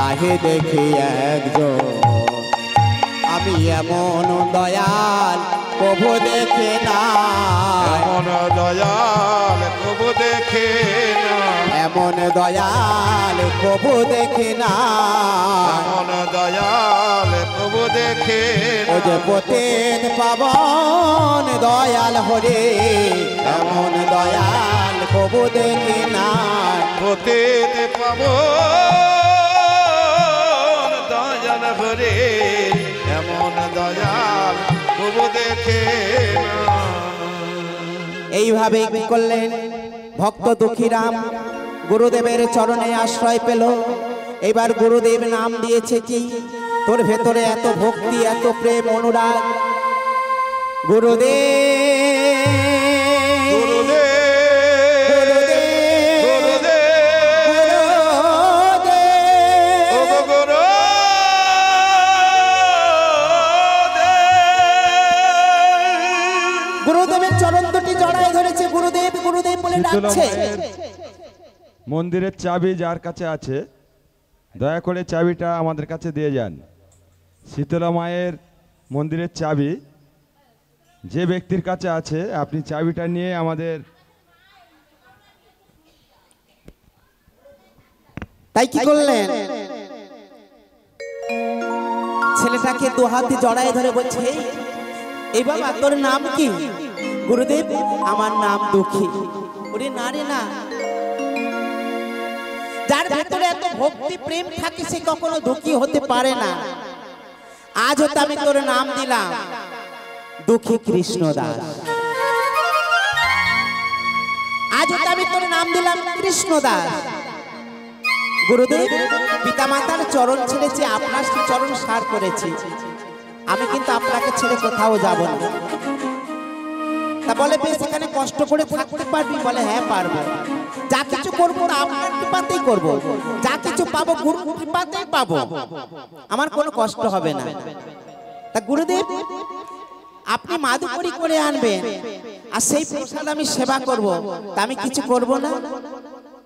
তাহে দেখি একজন আমি এমন দয়াল প্রভু দেখে না এমন দয়াল প্রভু দেখে না এমন দয়াল প্রভু দেখে না এমন দয়াল প্রভু দেখে ও যে পতিত পাবন দয়াল হরে এমন দয়াল প্রভু দেখে না পতিত পাবন দয়াল হরে এমন দয়াল প্রভু দেখে না। এইভাবে কি করলেন ভক্ত দুঃখীরাম গুরুদেবের চরণে আশ্রয় পেল। এবার গুরুদেব নাম দিয়েছে কি তোর ভেতরে এত ভক্তি এত প্রেম অনুরাগ গুরুদেব গুরুদেবের চরণ দুটি জড়ায় ধরেছে গুরুদেব গুরুদেব বলে ডাকছে। মন্দিরের চাবি যার কাছে আছে দয়া করে চাবিটা আমাদের কাছে দিয়ে যান। শীতলা মায়ের মন্দিরের চাবি যে ব্যক্তির কাছে আছে আপনি চাবিটা নিয়ে আমাদের তাই কি করলেন ছেলেটাকে দু হাতে জড়ায় ধরে বলছে এই বাবা তোর নাম কি? গুরুদেব আমার নাম দুঃখী। ওরে না রে না, যার ভেতরে এত ভক্তি প্রেম থাকে সে কখনো দুঃখী হতে পারে না। আজ হতে আমি তোর নাম দিলাম দুঃখী কৃষ্ণ দাস। আজ হতে আমি তোর নাম দিলাম কৃষ্ণ দাস। গুরুদেব পিতামাতার চরণ ছেড়েছি আপনার চরণ সার করেছি, আমি কিন্তু আপনাকে ছেড়ে কোথাও যাব না। তা বলে বেশ এখানে কষ্ট করে থাকতে পারবি? বলে হ্যাঁ পারবো। যা কিছু করবো আপনার কৃপাতেই করবো, যা কিছু পাবো গুরুর কৃপাতেই পাবো, আমার কোনো কষ্ট হবে না। তা গুরুদেব আপনি মাদুকরি করে আনবেন আর সেই প্রসাদ আমি সেবা করব, তা আমি কিছু করব না?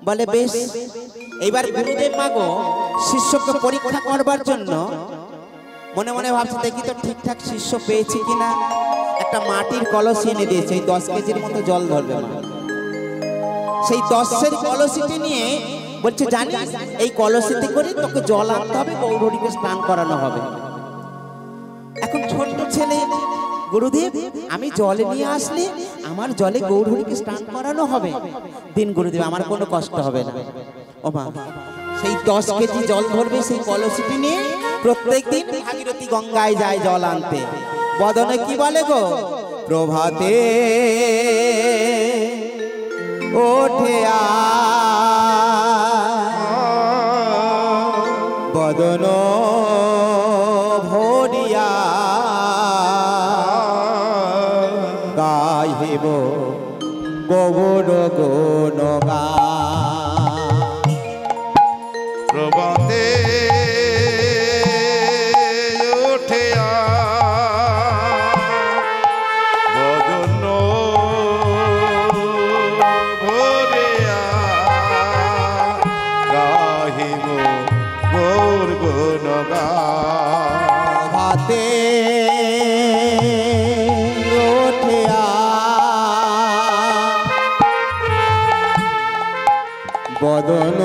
বলে বেশ। এইবার গুরুদেব মাগো শিষ্যকে পরীক্ষা করবার জন্য মনে মনে ভাবছে দেখি তো ঠিকঠাক শিষ্য পেয়েছি কিনা। একটা মাটির কলসি এনে দিয়েছে, এই 10 কেজির মতো জল ধরবে মা। সেই 10-এর কলসিটি নিয়ে বলছে জানিস এই কলসিতে করে তোকে জল আনতে হবে, গৌরহরিকে স্নান করানো হবে। এখন ছোট্ট ছেলে গুরুদেব আমি জল নিয়ে আসলে আমার জলে গৌরহরিকে স্নান করানো হবে। দিন গুরুদেব আমার কোনো কষ্ট হবে না। ও মা সেই 10 কেজি জল ধরবে, সেই কলসিটি নিয়ে প্রত্যেকদিন ভাগীরথী গঙ্গায় যায় জল আনতে। বদনে কি বলে গো প্রভাতে ওঠে বদন ভরিয়া গাহিব গৌর গুণগা। প্রভাতে ওঠে বদন ভরিয়া গাহিব গৌর গুণগা। হাতে ওঠে বদন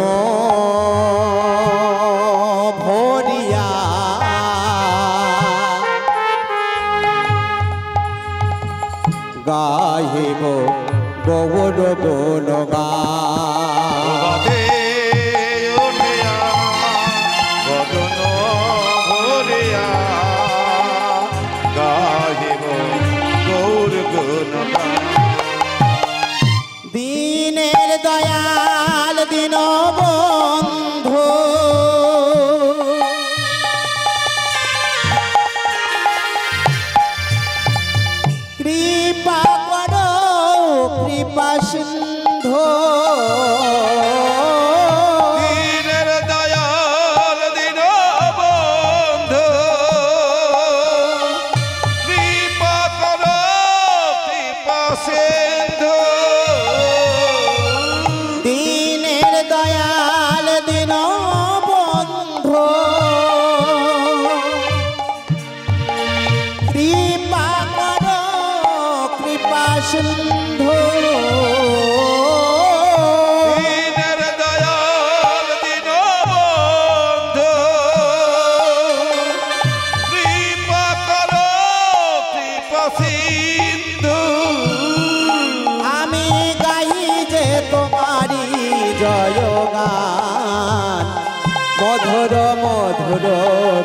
মধুর মধুর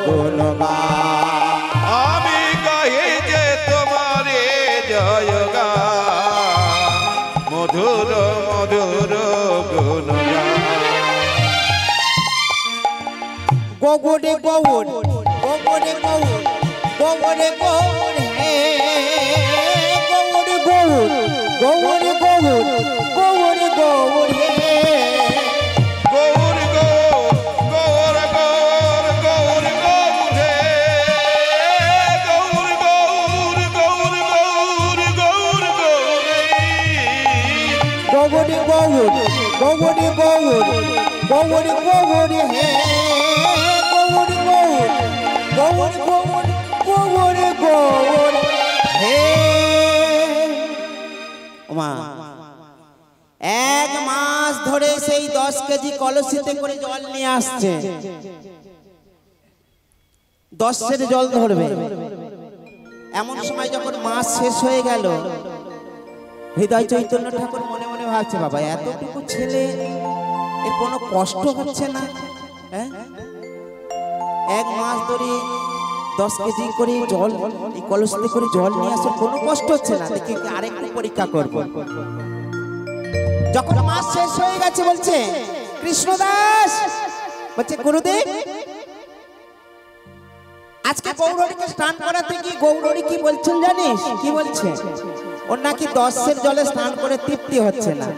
গুণগান। আমি গাহি যে তোমারে জয়গান, মধুর মধুর গুণগান। গৌরে গৌর গৌরে গৌর গৌরে গৌর হে গৌরে গৌর গৌরে গৌর গৌরে গৌর হে গৌর গৌর গৌর গৌর গৌর হে, গৌর গৌর গৌর গৌর গৌর গৌর গৌরে গৌর গৌরে গৌর গৌরে গৌর হে গৌরে গৌর গৌরে গৌর গৌরে গৌর হে। ওমা, এক মাস ধরে সেই 10 কেজি কলসিতে করে জল নিয়ে আসছে। 10 সের জল ধরবে। এমন সময় যখন মাস শেষ হয়ে গেল, হৃদয় চৈতন্য ঠাকুর মনে মনে ভাবছে, বাবা এতটুকু ছেলে এর কোনো কষ্ট হচ্ছে না, হ্যাঁ? এক মাস ধরে 10 কেজি করে জল এই কলসিতে করে জল নিয়ে আসে, কোনো কষ্ট হচ্ছে না, দেখি আরেকটু পরীক্ষা করব। যখন মাস শেষ হয়ে গেছে বলছে কৃষ্ণদাস, বলছে গুরুদেব আজকে গৌরহরিকে স্নান করাতে কি গৌরহরি কি বলছেন জানিস? কি বলছে? ওর নাকি 10 সের জলে স্নান করে তৃপ্তি হচ্ছে না,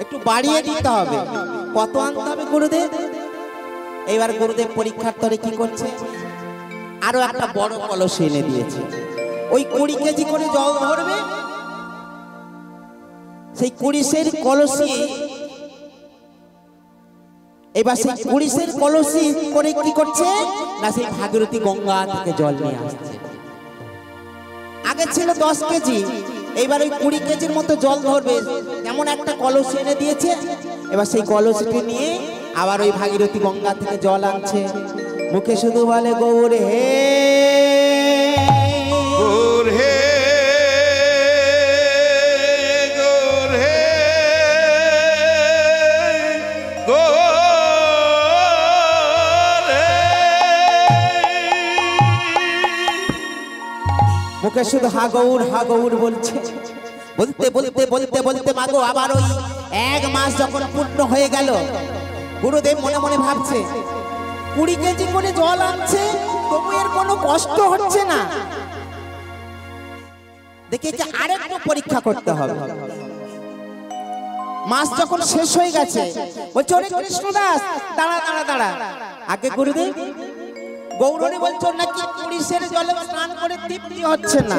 একটু বাড়িয়ে দিতে হবে। কত আনতে হবে গুরুদেব? এইবার গুরুদেব পরীক্ষার তরে কি করছে, আরো একটা বড় কলসি এনে দিয়েছে। ওই 20 কেজি করে জল ধরবে, সেই 20 সের কলসি, এবার সেই 20 সের কলসি করে কি করছে না, সেই ভাগীরথী গঙ্গা থেকে জল নিয়ে আসছে। আগে ছিল 10 কেজি, এইবার ওই 20 কেজির মতো জল ধরবে, এমন একটা কলসি এনে দিয়েছে। এবার সেই কলসিটি নিয়ে আবার ওই ভাগীরথী গঙ্গা থেকে জল আনছে, মুখে শুধু বলে গৌর হে গৌর হে, গৌর হে, গৌর হে। মুখে শুধু হা গৌর বলছে। বলতে বলতে বলতে বলতে মাগো আবার ওই 1 মাস যখন পূর্ণ হয়ে গেল, গুরুদেব মনে মনে ভাবছে 20 কেজি করে জল আনছে, তবু এর কোনো কষ্ট হচ্ছে না, দেখে যে আরেকটু পরীক্ষা করতে হবে। মাস যখন শেষ হয়ে গেছে, বলছে ওরে কৃষ্ণদাস দাঁড়া দাঁড়া দাঁড়া, আগে গুরুদেব গৌরহরি বলছো নাকি 20 সের জলে স্নান করে তৃপ্তি হচ্ছে না,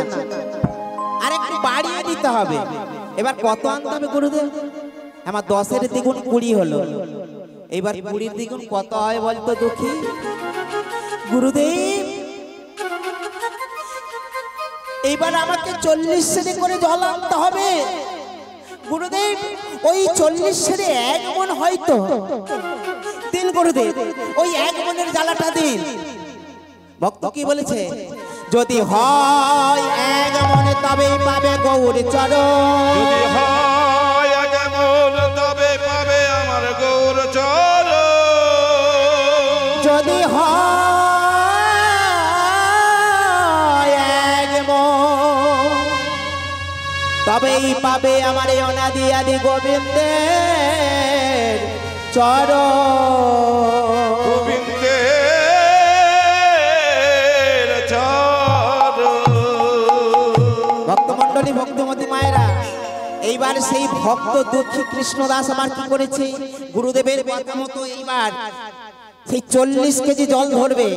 আর একটু বাড়িয়ে দিতে হবে। এবার কত আনতে হবে গুরুদেব? আমার 10 এর দ্বিগুণ 20 হলো, এবার 20 দ্বিগুণ কত হয় বলতো দুঃখী? গুরুদেব এইবার আমাকে 40 সেরে করে জল আনতে হবে। গুরুদেব ওই 40 সেরে 1 মণ হয়তো দিন গুরুদেব, ওই 1 মণের জ্বালাটা দিন। ভক্ত কি বলেছে? যদি হয় 1 মণ তবেই পাবে গৌর চরণ, যদি হয় 1 মণ তবে পাবে আমার গৌর চরণ, যদি হয় 1 মণ তবেই পাবে আমার এই অনাদি আদি গোবিন্দের চরণ। গোবিন্দের চরণ। ভক্তমণ্ডলী ভক্তমতী মায়েরা, এইবার সেই ভক্ত দুঃখী কৃষ্ণদাস আমার কি করেছে, গুরুদেবের কথা মতো এইবার সেই 40 কেজি জল ধরবে,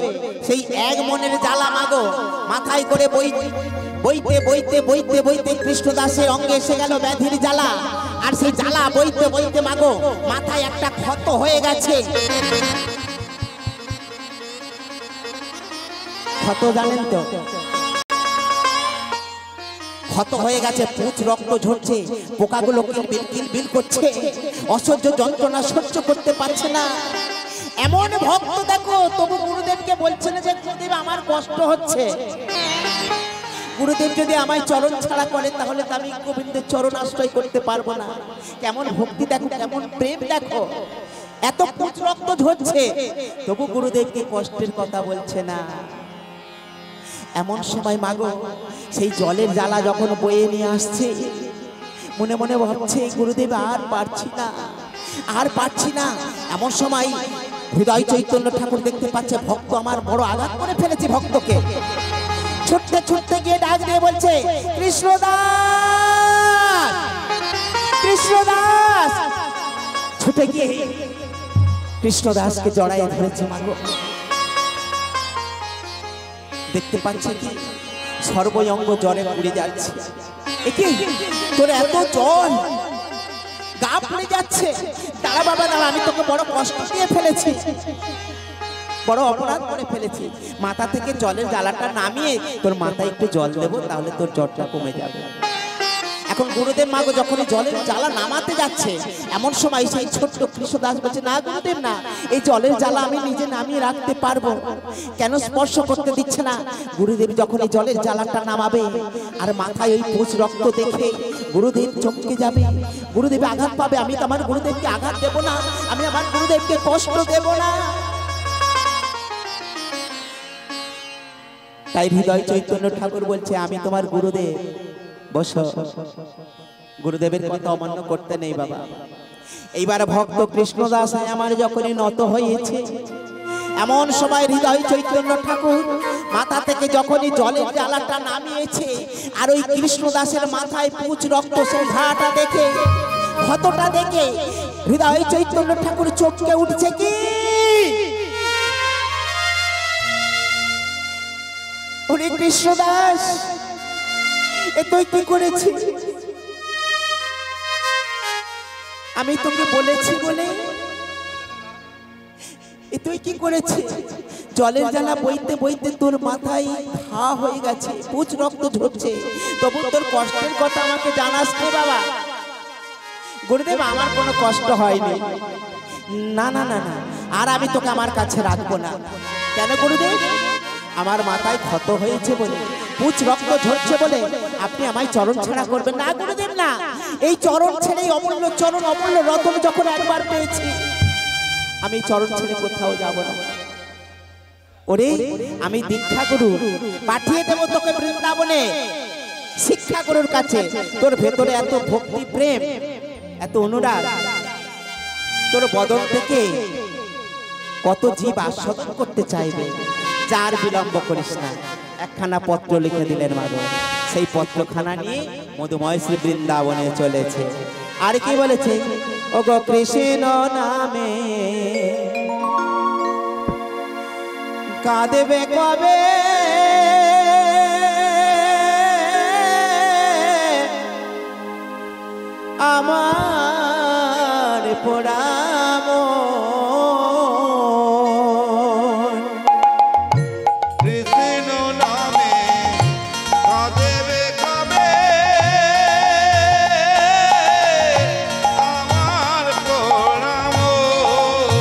সেই 1 মণের জ্বালা মাগো মাথায় করে বইতে বইতে বইতে বইতে কৃষ্ণদাসের অঙ্গে এসে গেল ব্যাধির জ্বালা, আর সেই জ্বালা বইতে বইতে মাগো মাথায় একটা ক্ষত হয়ে গেছে। ক্ষত জানেন তো, ক্ষত হয়ে গেছে, পুঁজ রক্ত ঝরছে, পোকাগুলো কিলবিল করছে, অসহ্য যন্ত্রণা সহ্য করতে পারছে না। এমন ভক্ত দেখো, তবু গুরুদেবকে বলছে না যে গুরুদেব আমার কষ্ট হচ্ছে। গুরুদেব যদি আমায় চরণ ছাড়া করে তাহলে তো আমি গোবিন্দের চরণ আশ্রয় করতে পারবো না। কেমন ভক্তি দেখো, কেমন প্রেম দেখো। এত পুঁজ রক্ত ঝরছে, তবু গুরুদেবকে কষ্টের কথা বলছে না। এমন সময় মাগো সেই জলের জ্বালা যখন বয়ে নিয়ে আসছে, মনে মনে ভাবছে গুরুদেব আর পারছি না, আর পারছি না। এমন সময় হৃদয় চৈতন্য ঠাকুর দেখতে পাচ্ছে ভক্ত আমার বড় আঘাত করে ফেলেছে। ভক্তকে ছুটতে ছুটতে গিয়ে ডাক দিয়ে বলছে, কৃষ্ণদাস, কৃষ্ণদাস। ছুটে গিয়ে কৃষ্ণদাসকে জড়াইয়ে ধরেছে মাগো। দেখতে পাচ্ছে কি সর্বঙ্গ জলে পুড়ে যাচ্ছে। একে তোর এত জল, গা পুড়ে যাচ্ছে। দাঁড়া বাবা দাঁড়া, আমি তোকে বড় কষ্ট দিয়ে ফেলেছি, বড় অপরাধ করে ফেলেছি। মাথা থেকে জলের জ্বালাটা নামিয়ে তোর মাথায় একটু জল দেবো, তাহলে তোর জ্বরটা কমে যাবে। এখন গুরুদেব মাগো যখন জলের জ্বালা নামাতে যাচ্ছে, এমন সময় সেই ছোট্ট কৃষ্ণদাস বলছে, না গুরুদেব না, এই জলের জ্বালা আমি নিজে নামিয়ে রাখতে পারবো, কেন স্পর্শ করতে দিচ্ছে না? গুরুদেব যখন এই জলের জ্বালাটা নামাবে আর মাথায় ওই পুঁজ রক্ত দেখে গুরুদেব চমকে যাবে, গুরুদেব আঘাত পাবে। আমি তো আমার গুরুদেবকে আঘাত দেব না, আমি আমার গুরুদেবকে কষ্ট দেব না। তাই হৃদয় চৈতন্য ঠাকুর বলছে, আমি তোমার গুরুদেব, বসো। গুরুদেবের কথা অমান্য করতে নেই বাবা। এইবার ভক্ত কৃষ্ণদাস আমার যখনই নত হয়েছে, এমন সময় হৃদয় চৈতন্য ঠাকুর মাথা থেকে যখনই জলের জ্বালাটা নামিয়েছে আর ওই কৃষ্ণদাসের মাথায় পুঁজ রক্ত, সেই ঘাটা দেখে, ক্ষতটা দেখে হৃদয় চৈতন্য ঠাকুর চমকে উঠছে। কি ওরে কৃষ্ণদাস, এ তুই কি করেছিস? আমি তোকে বলেছি বলে এ তুই কি করেছিস? জলের জ্বালা বইতে বইতে তোর মাথায় ঘা হয়ে গেছে, পুঁজ রক্ত ঝরছে, তবু তোর কষ্টের কথা আমাকে জানাস না বাবা। গুরুদেব আমার কোনো কষ্ট হয়নি। না না না না, আর আমি তোকে আমার কাছে রাখবো না। কেন গুরুদেব? আমার মাথায় ক্ষত হয়েছে বলে, পুঁজ রক্ত ঝরছে বলে আপনি আমায় চরণ ছাড়া করবেন না? গুরুদেব না, এই চরণ ছেড়ে, অমূল্য চরণ, অমূল্য রতন যখন একবার পেয়েছি, আমি চরণ ছেড়ে কোথাও যাব না। ওরে আমি দীক্ষা গুরু পাঠিয়ে দেবো তোকে বৃন্দাবনে, শিক্ষা গুরুর কাছে। তোর ভেতরে এত ভক্তি, প্রেম, এত অনুরাগ, তোর বদন থেকে কত জীব আস্বাদন করতে চাইবে। যার বিলম্ব করিস না। একখানা পত্র লিখে দিলেন মাগো, সেই পত্রখানা নিয়ে মধুময় শ্রী বৃন্দাবনে চলেছে। আর কি বলেছে? ও গো কৃষ্ণ নামে কাঁদেবে কবে, আমার পোড়াম কৃষ্ণ নামে কাঁদেবে কবে, আমার পোড়া মন।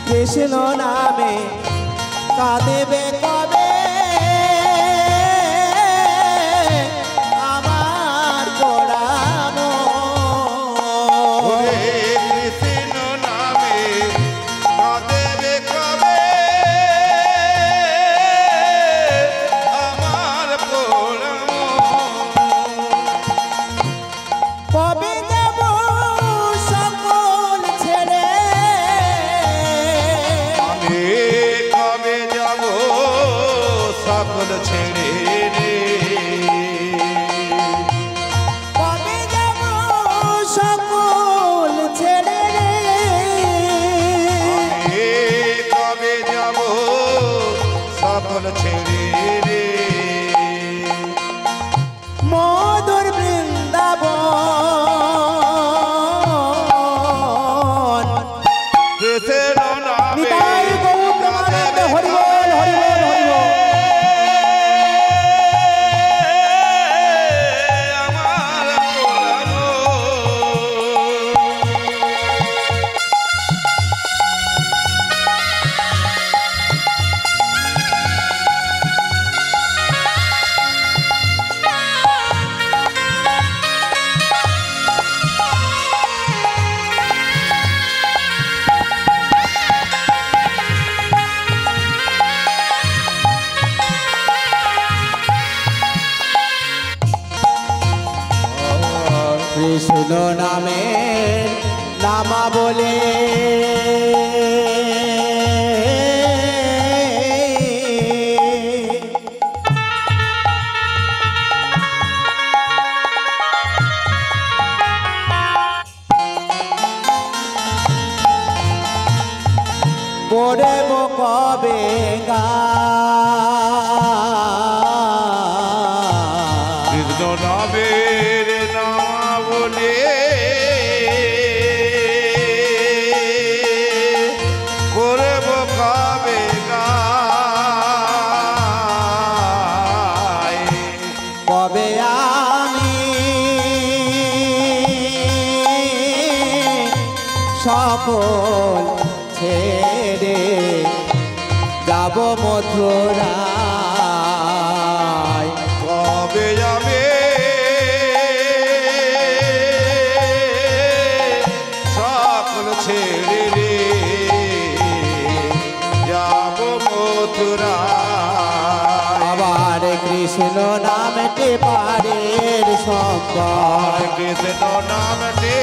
কৃষ্ণ নামে কাঁদেবে কবে, আমার পোড়া মন। কৃষ্ণ নামে কাঁদেবে কবে, আমার পোড়া মন। কবে যাব সকল ছেড়ে, আমি কবে যাব বলে পড়ব কবে গা কৃষ্ণ নামের নাম বলে করব কবে গায় কবে আমি সকল ছেড়ে যাব মথুরায় কবে যাবে সকল ছেড়ে রে যাব মথুরা আবার কৃষ্ণ নামটি পারের সম্পদ কৃষ্ণ নামটি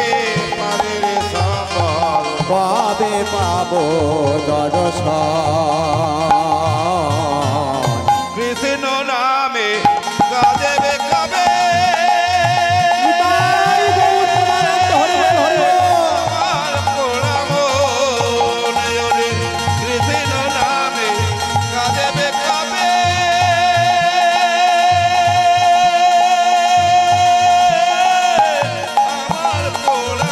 পারের সম্বল কবে পাবো দর্শন কৃষ্ণ নামে কাঁদেবে কবে আমার পোড়া মন ওরে কৃষ্ণ নামে কাঁদেবে কবে আমার পোড়া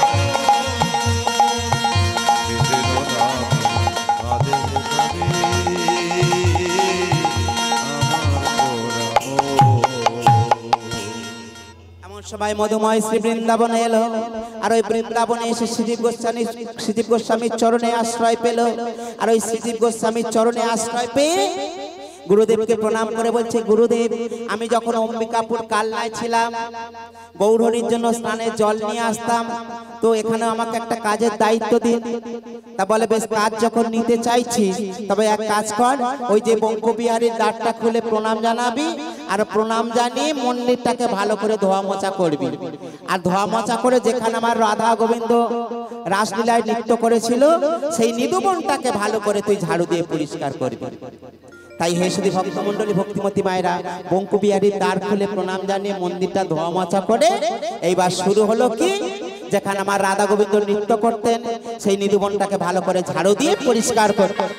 কৃষ্ণ নামে কাঁদেবে কবে এমন সবাই মধুময় শ্রী বৃন্দাবনে এলো আর ওই বৃন্দাবনে এসে শ্রীজীব গোস্বামীর চরণে আশ্রয় পেল আর ওই শ্রীজীব গোস্বামীর চরণে আশ্রয় পেয়ে গুরুদেবকে প্রণাম করে বলছে গুরুদেব আমি যখন অম্বিকাপুর কালনায় ছিলাম গৌরহরির জন্য স্নানের জল নিয়ে আসতাম তো এখানে আমাকে একটা কাজের দায়িত্ব দিন তা বলে বেশ কাজ যখন নিতে চাইছি তবে এক কাজ কর ওই যে বঙ্কবিহারীর দ্বারটা খুলে প্রণাম জানাবি আর প্রণাম জানিয়ে মন্দিরটাকে ভালো করে ধোয়া মোছা করবি আর ধোয়া মোছা করে যেখানে আমার রাধা গোবিন্দ রাসলীলায় নৃত্য করেছিল সেই নিধুবনটাকে ভালো করে তুই ঝাড়ু দিয়ে পরিষ্কার করবি তাই হে শুধু ভক্তমণ্ডলী ভক্তিমতী মায়েরা বঙ্কবিহারীর দ্বার খুলে প্রণাম জানিয়ে মন্দিরটা ধোয়া মোছা করে এইবার শুরু হলো কি যেখানে আমার রাধা গোবিন্দ নৃত্য করতেন সেই নিধুবনটাকে ভালো করে ঝাড়ু দিয়ে পরিষ্কার করতেন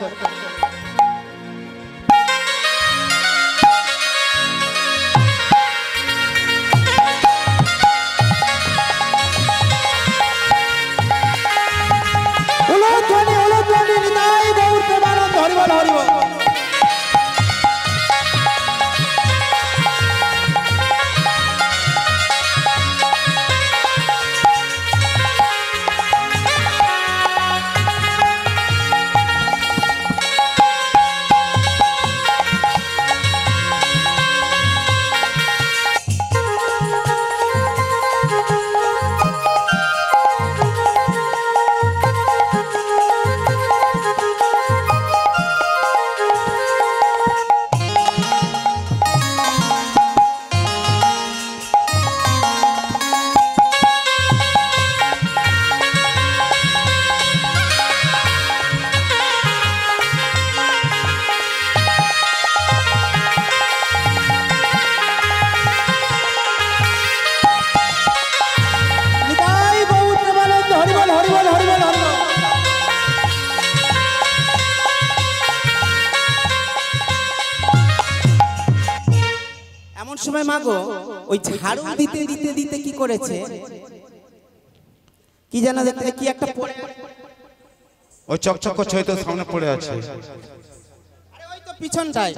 সময় মাগো ওই ঝাড়ু দিতে দিতে দিতে কি করেছে কি জানা দেখতে কি একটা ওই চকচক করছে হয়তো সামনে পড়ে আছে আরে ওই তো পিছনটায়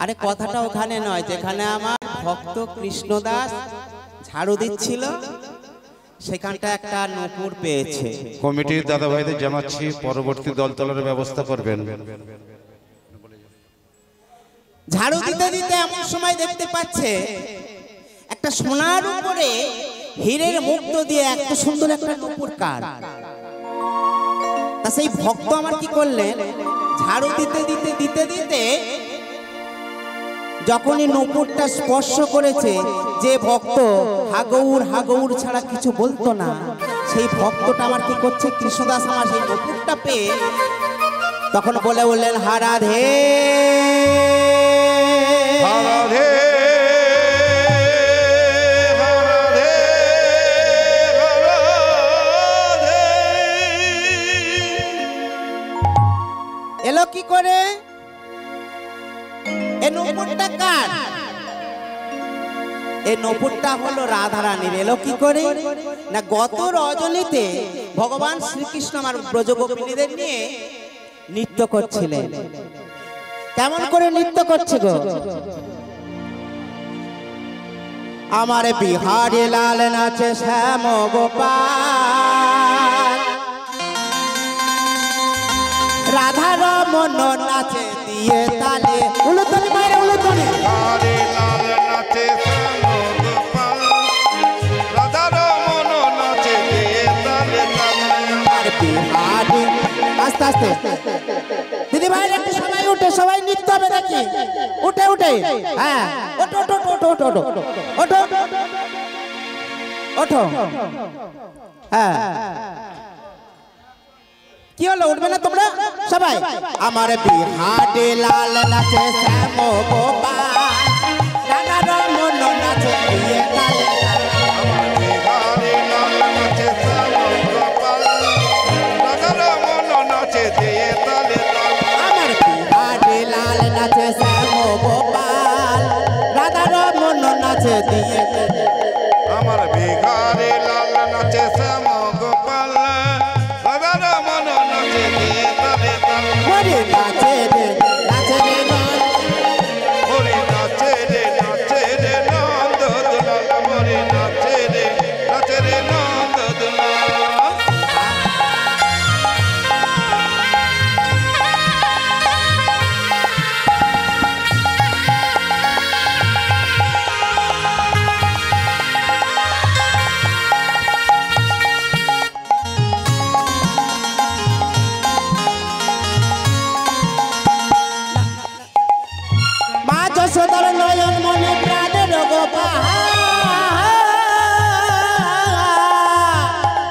আরে কথাটা ওখানে নয় যেখানে আমার ভক্ত কৃষ্ণদাস ঝাড়ু দিচ্ছিল সেখানটা একটা নূপুর পেয়েছে কমিটির দাদা ভাইদের জানাচ্ছি পরবর্তী দলতলের ব্যবস্থা করবেন ঝাড়ু দিতে দিতে এমন সময় দেখতে পাচ্ছে একটা সোনার উপরে হীরের মুক্ত দিয়ে এত সুন্দর একটা নূপুর কার তা সেই ভক্ত আমার কি করলেন ঝাড়ু দিতে দিতে দিতে দিতে যখনই নূপুরটা স্পর্শ করেছে, যে ভক্ত হাগৌর হাগৌর ছাড়া কিছু বলতো না, সেই ভক্তটা আমার কি করছে, কৃষ্ণদাস আমার সেই নূপুরটা পেয়ে তখন বলে বললেন, হারাধে রাধে রাধে রাধে। এলো কি করে? এই নূপুরটা কার? এই নূপুরটা হলো রাধারানীর। এলো কি করে না, গত রজনীতে ভগবান শ্রীকৃষ্ণ আমার ব্রজগোপিনীদের নিয়ে নৃত্য করছিলেন। কেমন করে নৃত্য করছে গো? আমার বিহারে লাল নাচে শ্যাম গোপাল, রাধা রমন নাচে দিয়ে তালে, উলুতলি মাইরে উলুতলি। বিহারে লাল নাচে শ্যাম গোপাল, রাধা রমন নাচে দিয়ে তালে তালে। আর বিহারে আস্তে আস্তে দিদি ভাই একটু সবাই উঠে, সবাই নৃত্য হবে নাকি? উঠে উঠে, হ্যাঁ ওঠো ওঠো ওঠো ওঠো ওঠো ওঠো ওঠো, হ্যাঁ কি হলো, উঠবে না তোমরা সবাই? আমার বিহারে লাল নাচে শ্যাম গোপাল, রাধা রমন নাচে দিয়ে তালে তালে। বিহারে লাল নাচে শ্যাম গোপাল, রাধা রমন নাচে দিয়ে তালে তালে। আমার বিহারে লাল নাচে শ্যাম গোপাল, রাধা রমন নাচে দিয়ে তালে। আমার বিহারে লাল নাচে শ্যাম গোপাল, রাধা রমন নাচে দিয়ে তালে তালে। হরি নাচে রে নন্দ, হরি নাচে রে নন্দ দুলাল, হরি নাচে রে নন্দ দুলাল। মা যশোদার নয়ন মনে প্রাণের গোপাল,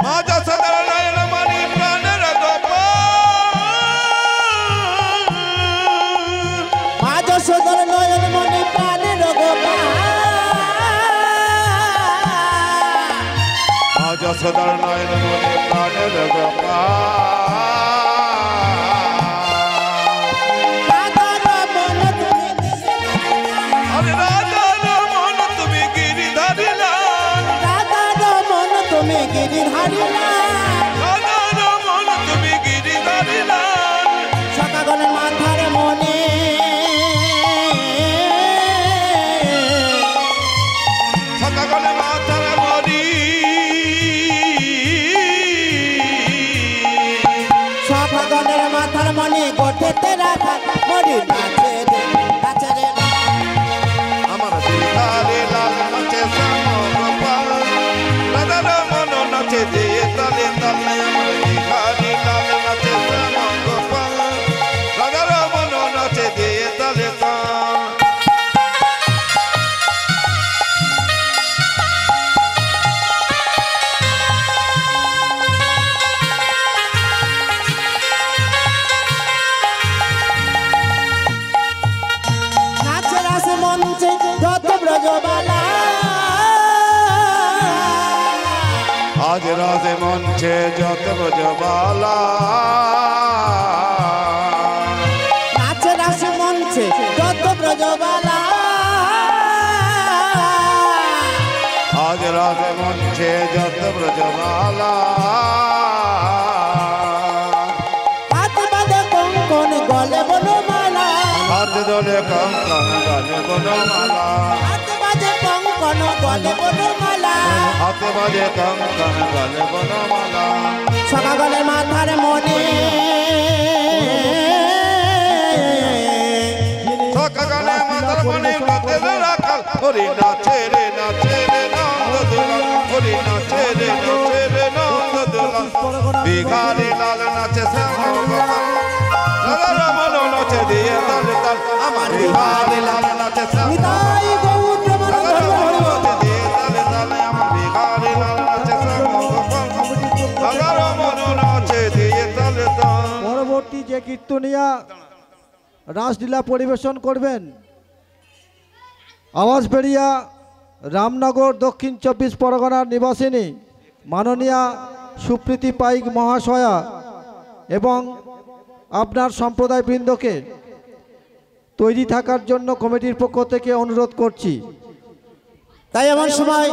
মা যশোদার নয়ন মণি প্রাণের গোপাল, মা যশোদার নয়ন মনে প্রাণের গোপাল, মা যশোদার নয়ন মণি প্রাণের গোপাল। আরে রাধা রমন তুমি গিরিধারী লাল, রাধা রমন তুমি গিরিধারী লাল, রাধা রমন তুমি গিরিধারী লাল। সকাগণের মাথার মনে সকালে মাথার মরি, সকাগণের মাথার মনে গোটেতে রাখা মরি নাচে রে নাচে রে। আমার বিহারে লাল নাচে শ্যাম গোপাল, রাধা রমন নাচে দিয়ে তালে তালে। আমার বিহারে লাল নাচে শ্যাম গোপাল, রাধা রমন নাচে দিয়ে তালে তালে। নাচে রাস মঞ্চে যত ব্রজবালা, আজ রাজে মঞ্চে যত ব্রজবালা, নাচে রাস মঞ্চে যত ব্রজবালা, আজ রাজে মঞ্চে যত ব্রজবালা। হাত বাঁধে কঙ্কন গলে বনমালা, হাত ধরে কঙ্কন গলে বনমালা, হাত বাঁধে কঙ্কন গলে বনমালা, হাতে বাজে কঙ্কন গলে বনমালা। সকাগণের মাথার মনে সকালে মাথার মনে রাতের রাখাল, হরি নাচে রে নন্দ দুলাল, হরি নাচে রে নন্দ দুলাল। বিহারে লাল নাচে শ্যাম গোপাল, রাধা রমন নাচে নাচে দিয়ে তালে তাল আমার বিহারি লাল নাচে শ্যাম নিতাই গৌর প্রেমানন্দ হরি বল। নাচে দিয়ে তালে তালে আমার বিহারি লাল নাচে শ্যাম গোপাল এগারো মন নাচে দিয়ে তালে তাল। পরবর্তী যে কীর্তনিয়া রাসলীলা পরিবেশন করবেন আওয়াজবেড়িয়া রামনগর দক্ষিণ 24 পরগনার নিবাসিনী মাননীয়া সুপ্রীতি পাইক মহাশয়া এবং আপনার সম্প্রদায়বৃন্দকে তৈরি থাকার জন্য কমিটির পক্ষ থেকে অনুরোধ করছি। তাই এমন সময়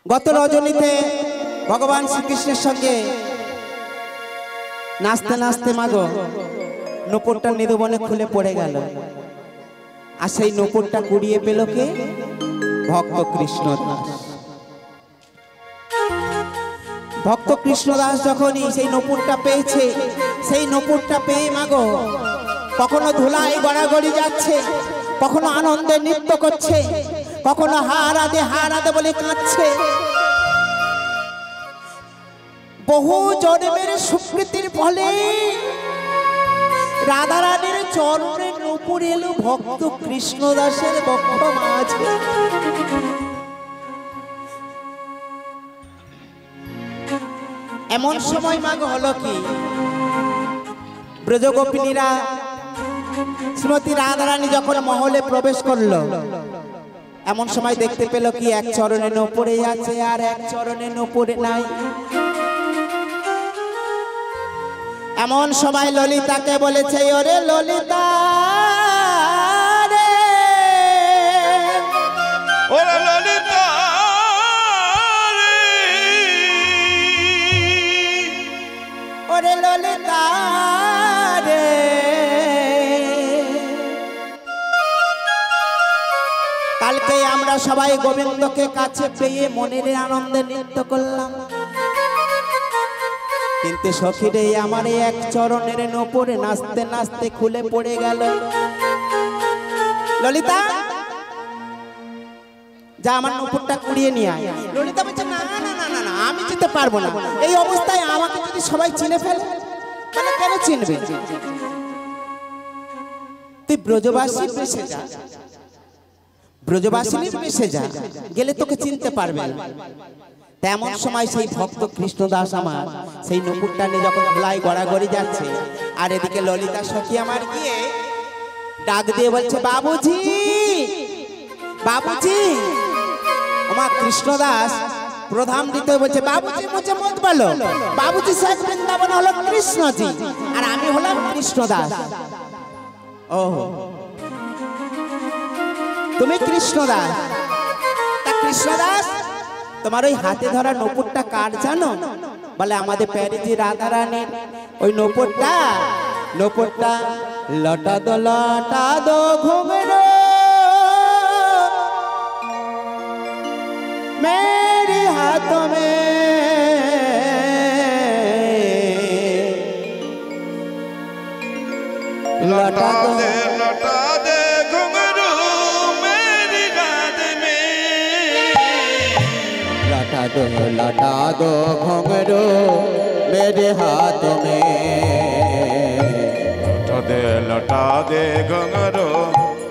গত রজনীতে ভগবান শ্রীকৃষ্ণের সঙ্গে নাচতে নাচতে মাগো নূপুরটা নিধুবনে খুলে পড়ে গেল, আর সেই নূপুরটা কুড়িয়ে পেল কে? ভক্ত কৃষ্ণদাস। ভক্ত কৃষ্ণদাস যখনই সেই নূপুরটা পেয়েছে, সেই নূপুরটা পেয়ে মাগো কখনো ধুলায় গড়াগড়ি যাচ্ছে, কখনো আনন্দে নৃত্য করছে, কখনো হারাদে বলে কাঁদছে। বহু জন্মের সুকৃতির ফলে রাধারানীর চরণে নূপুর এলো ভক্ত কৃষ্ণদাসের বক্ষ মাঝে। এমন সময় মাগো হলো কি, ব্রজগোপিনীরা শ্রীমতী রাধারানী যখন মহলে প্রবেশ করলো, এমন সময় দেখতে পেল কি এক চরণে নূপুরে আছে আর এক চরণে নূপুরে নাই। এমন সময় ললিতাকে বলেছে, ওরে ললিতা রে, ওরে ললিতা রে, ওরে ললিতা রে, কালকে আমরা সবাই গোবিন্দকে কাছে পেয়ে মনের আনন্দে নৃত্য করলাম, কিন্তু সখীরে আমার এক চরণের নূপুরে নাচতে নাচতে খুলে পড়ে গেল। ললিতা যা আমার নূপুরটা কুড়িয়ে নিয়ে আয়। ললিতা বলছে, না না না না না, আমি যেতে পারবো না। এই অবস্থায় আমাকে যদি সবাই চিনে ফেলে, তাহলে কেন চিনবে? তুই ব্রজবাসী বেশে যা, ব্রজবাসিনীর বেশে যা, গেলে তোকে চিনতে পারবে না। তেমন সময় সেই ভক্ত কৃষ্ণদাস আমার সেই নূপুরটা নিয়ে যখন ধুলায় গড়াগড়ি যাচ্ছে, আর এদিকে ললিতা সখী আমার গিয়ে ডাক দিয়ে বলছে, বাবুজি বাবুজি। আমার কৃষ্ণদাস প্রধান দিতে বলছে, বাবুজি মুঝে মত বলো, বাবুজি শেখ বৃন্দাবন হলো কৃষ্ণজি, আর আমি হলাম কৃষ্ণদাস। ও তুমি কৃষ্ণদাস? তা কৃষ্ণদাস তোমার ওই হাতে ধরা নূপুরটা কার জানো? বলে আমাদের প্যারিজি রাধারানীর ওই নূপুরটা। নূপুরটা লটা দো ঘুমরো मेरे हाथों में, लटा दे घुंघरू मेरी रात में, लटा दो घुंघरू मेरे हाथ में, लटा दे घुंघरू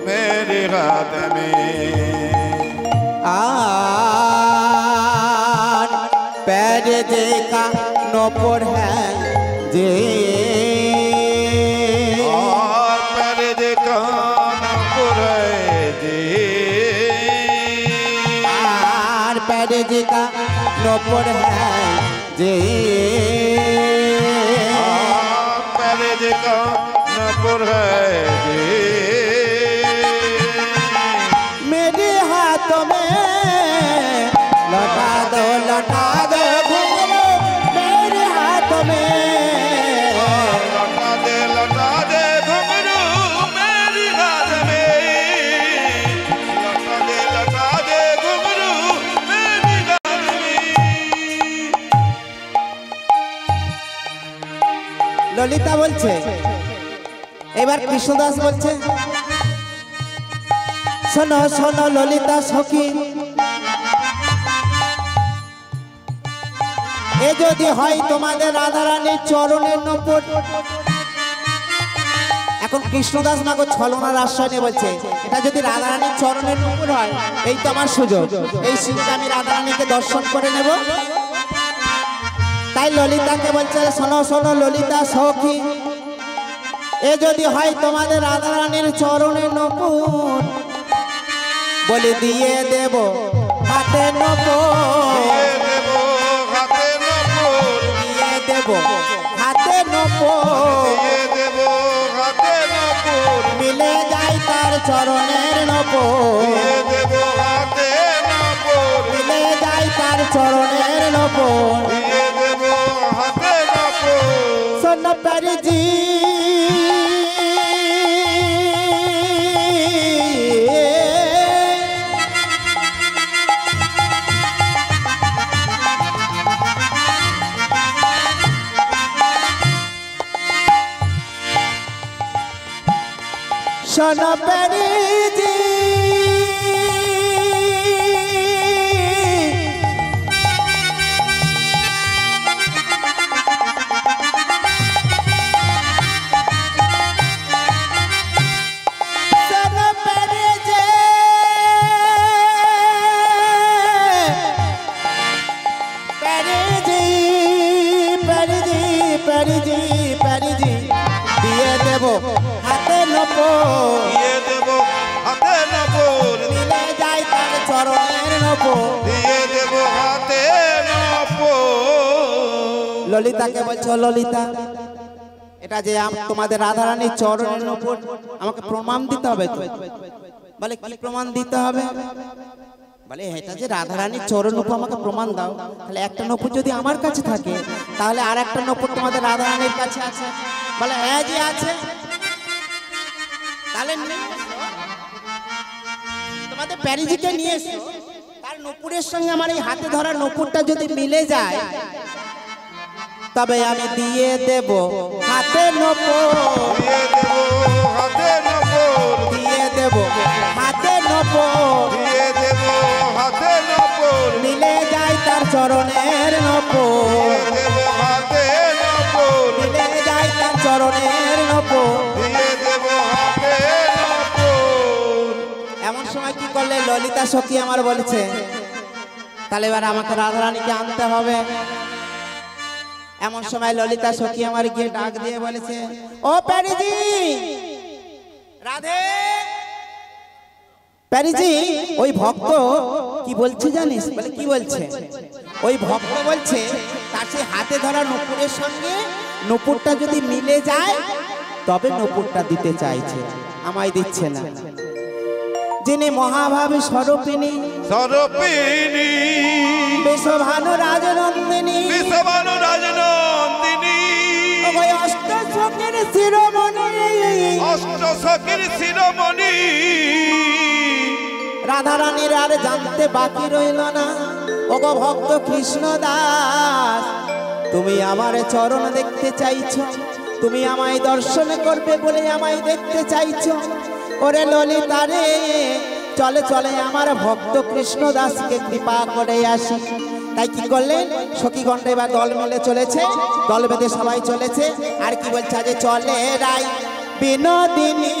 मेरी रात में। पैर देखा नूपुर है जे, पैर देखा नूपुर है जे, पैर देखा नूपुर है जे, पैर देखा नूपुर है जे, मेरे हाथों में लौटा दो घुंघरू मेरे हाथों में, लटा दे घुंघरू मेरी रात में, लटा दे घुंघरू मेरी रात में। ললিতা বলছে, এবার কৃষ্ণদাস বলছে, শোনো শোনো ললিতা সখী, এ যদি হয় তোমাদের রাধারানীর চরণের নূপুর, এখন কৃষ্ণদাস মাকে ছলনার আশ্রয় নিয়ে বলছে এটা যদি রাধারানীর চরণের নূপুর হয়, এই তো আমার সুযোগ, এই সুযোগে আমি রাধারানীকে দর্শন করে নেব। তাই ললিতাকে বলছে, শোনো শোনো ললিতা সখী, এ যদি হয় তোমাদের রাধারানীর চরণের নূপুর, বলে দিয়ে দেব হাতে নূপুর, দিয়ে দেব হাতে নূপুর, মিলে যায় তার চরণের নূপুর, মিলে যায় তার চরণের নূপুর। সোনা প্যারিজি সোনা প্যারিজি দিয়ে দেব হাতে নূপুর, দিয়ে দেব হাতে নূপুর, মিলে যায় তার চরণের নূপুর, দিয়ে দেব হাতে নূপুর। ললিতাকে বলছো, ললিতা এটা যে তোমাদের রাধারানীর চরণের নূপুর, আমাকে প্রমাণ দিতে হবে তো। বলে কি প্রমাণ দিতে হবে? বলে এটা যে রাধারানীর চরণ নূপুর, আমাকে প্রমাণ দাও। তাহলে একটা নূপুর যদি আমার কাছে থাকে, তাহলে আর একটা নূপুর তোমাদের রাধারানীর কাছে আছে। বলে হ্যাঁ যে আছে। তাহলে তোমাদের প্যারিজিকে নিয়ে এসো, তার নূপুরের সঙ্গে আমার এই হাতে ধরা নূপুরটা যদি মিলে যায়, তবে আমি দিয়ে দেব হাতে নূপুর, দিয়ে দেব হাতে নূপুর, দিয়ে দেব হাতে নূপুর, দিয়ে দেব হাতে নূপুর, মিলে যায় তার চরণের নূপুর, দিয়ে দেব হাতে নূপুর, মিলে যায় তার চরণের নূপুর। দিয়ে দেব হাতে নূপুর। এমন সময় কি করলে ললিতা সখী আমার বলেছে, তাহলে এবার আমাকে রাধারানীকে আনতে হবে। এমন সময় ললিতা সখী আমার গিয়ে ডাক দিয়ে বলেছে, ও প্যারিজি, রাধে প্যারিজি। ওই ভক্ত কি বলছে জানিস? বলে কি বলছে? ওই ভক্ত বলছে তার সেই হাতে ধরা নূপুরের সঙ্গে নূপুরটা যদি মিলে যায়, তবে নূপুরটা দিতে চাইছে, আমায় দিচ্ছে না। যিনি মহাভাবী স্বরূপিনী, স্বরূপিণী বিশ্বভানু রাজনন্দিনী, বিশ্বভানু রাজনন্দিনী, ওই অষ্ট সখীর শিরোমণি, অষ্ট সখীর শিরোমণি, রাধারানীর আর জানতে বাকি রইল না। ওগো ভক্ত কৃষ্ণ দাস, তুমি আমার চরণ দেখতে চাইছো, তুমি আমায় দর্শন করবে বলে আমায় দেখতে চাইছো। ওরে ললিতা রে, চলে চলে আমার ভক্ত কৃষ্ণ দাসকে কৃপা করে আসি। তাই কি করলেন? সখীগণ এবার দল মিলে চলেছে, দল বেঁধে সবাই চলেছে। আর কি বলছে? যে চলে রাই বিনোদিনী,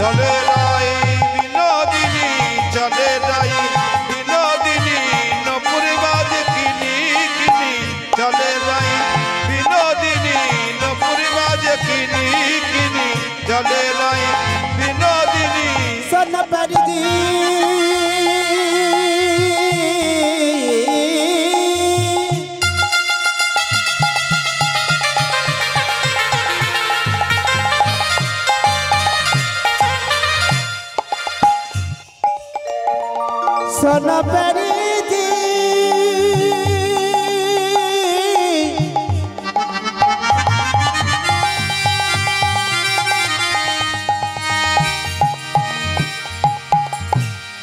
চলে রাই বিনোদিনী, চলে রাই বিনোদিনী, নপুর বাজ কিনি কিনি, চলে রাই বিনোদিনী, নপুর বাজ কিনি কিনি, চলে রাই বিনোদিনী। সোনা প্যারিজি সোনা প্যারিজি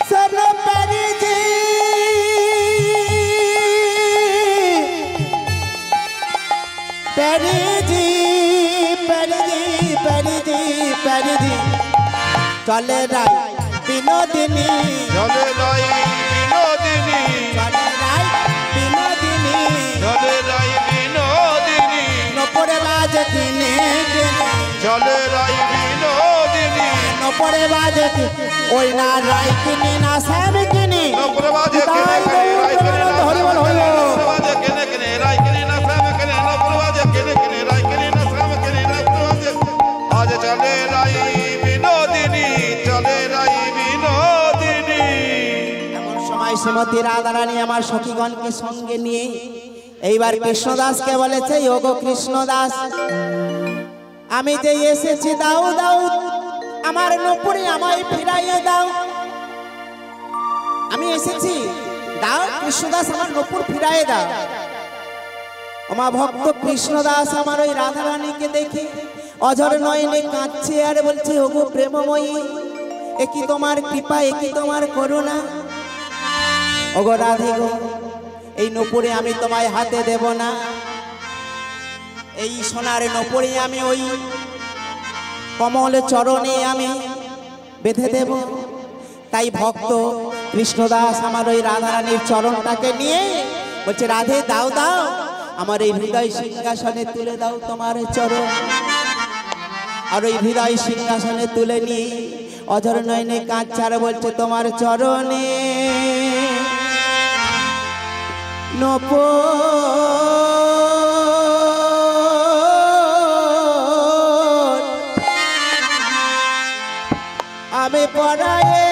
সোনা প্যারিজি প্যারিজি প্যারিজি প্যারিজি প্যারিজি চলে রাই বিনোদিনী, চলে রাই বিনোদিনী, চলে রাই বিনোদিনী, চলে রাই বিনোদিনী, নপুরে বাজ কিনে কিনে, চলে রাই বিনোদিনী। নপরে বাজে কি ওই না রাই কিনি না শ্যাম কিনি নপুরে বাজে তাই হরি বল হরি বল বাজে কেনে কেনে রাই কেনে না শ্যাম কেনে নপুরে বাজে কেনে কেনে রাই কেনে না শ্যাম কেনে নপুরে বাজে আজ চলে রাই বিনোদিনী চলে রাই বিনোদিনী। এমন সময় শ্রীমতী রাধারানী আমার সখীগণকে সঙ্গে নিয়ে এইবার কৃষ্ণদাসকে বলেছে ওগো কৃষ্ণদাস আমি যে এসেছি দাও দাও আমার নপুরে আমায় ফিরাইয়ে দাও। আমি এসেছি দাও কৃষ্ণদাস আমার নপুর ফিরাইয়ে দাও। আমার ভক্ত কৃষ্ণদাস আমার ওই রাধারানীকে দেখে অঝর নয়নে কাঁদছে আর বলছে ওগো প্রেমময়ী একই তোমার কৃপা একই তোমার করুণা। ওগো রাধে গো এই নপুরে আমি তোমায় হাতে দেব না, এই সোনার নপুরে আমি ওই কমল চরণে আমি বেঁধে দেব। তাই ভক্ত কৃষ্ণদাস আমার ওই রাধারানীর চরণটাকে নিয়ে বলছে রাধে দাও দাও আমার এই হৃদয় সিংহাসনে তুলে দাও তোমার চরণ। আর ওই হৃদয় সিংহাসনে তুলে নিয়ে অঝর নয়নে কাঁদছে বলছে তোমার চরণে নপুর আমি পড়ায়ে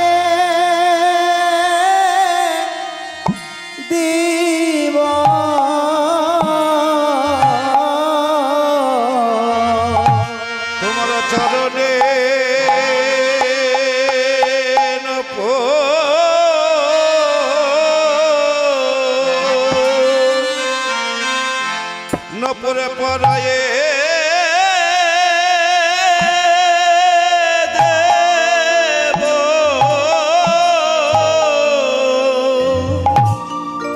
দিব। তোমার চরণে নপুরে পরায়ে দেব।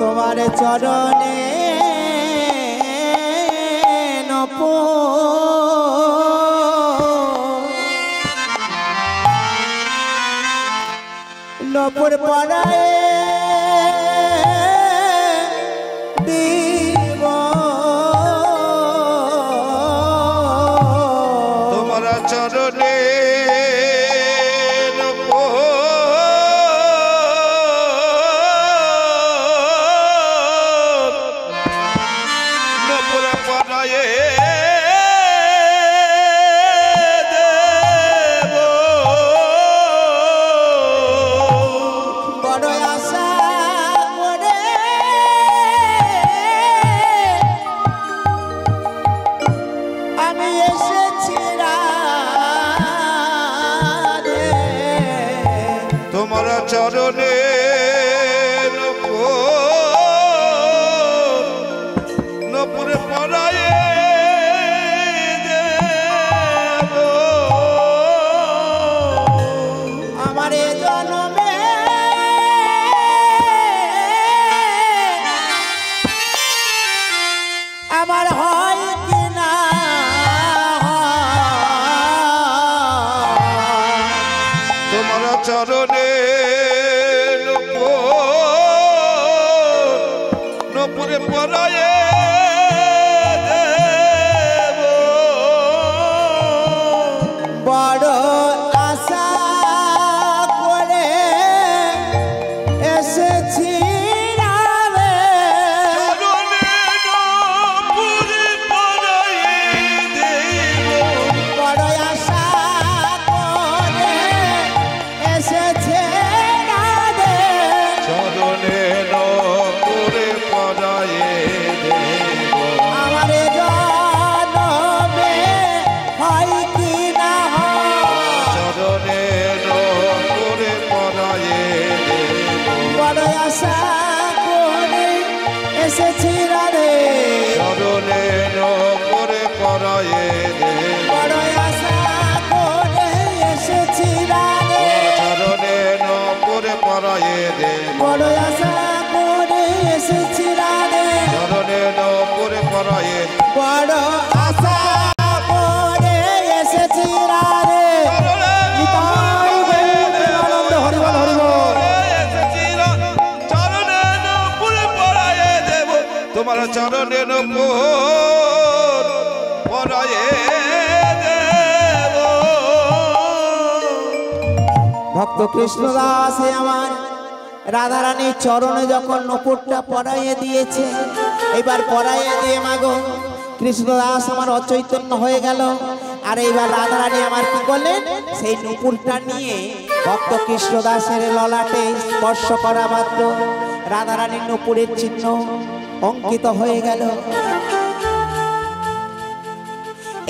তোমার চরণে নপুর পড়ায় দিব। তোমার চরণে নপুরে পরায়ে দেব। বড় আশা করে আমি এসেছি রাধে। তোমার চরণে নপুরে পরায়ে দেব। আমার এ জন্মে আমার হয় কি না তোমার চরণে নপুরে পরায়ে দেব। বড় আশা করে এসেছি রাধে। চরণে নপুরে পরায়ে দেব। বড় আশা করে এসেছে রাধে। চরণে নপুরে পরায়ে দেব। আমার এ জন্মে হয় কি না হয় চরণে নপুরে পরায়ে দেব। বড় আশা করে এসেছি রাধে। চরণে নপুরে পরায়ে দেব। বড় আশা করে এসেছি রাধে। চরণে নপুরে পরায়ে দেব। বড় আশা করে এসেছি রাধে। চরণে নপুরে পরায়ে বড় আশা করে এসেছি রাধে। নিতাই গৌর আনন্দ হরি বল হরি বল। চরণে নপুরে পরায়ে দেব। তোমার চরণে নপুর পরায়ে দেব। ভক্ত কৃষ্ণদাস আমার রাধারানীর চরণে যখন নূপুরটা পরাইয়ে দিয়েছে, এবার পরাইয়ে দিয়ে মাগো কৃষ্ণদাস আমার অচৈতন্য হয়ে গেল। আর এইবার রাধারানী আমার কি করলেন, সেই নূপুরটা নিয়ে ভক্ত কৃষ্ণদাসের ললাটে স্পর্শ করা মাত্র রাধারানীর নূপুরের চিহ্ন অঙ্কিত হয়ে গেল।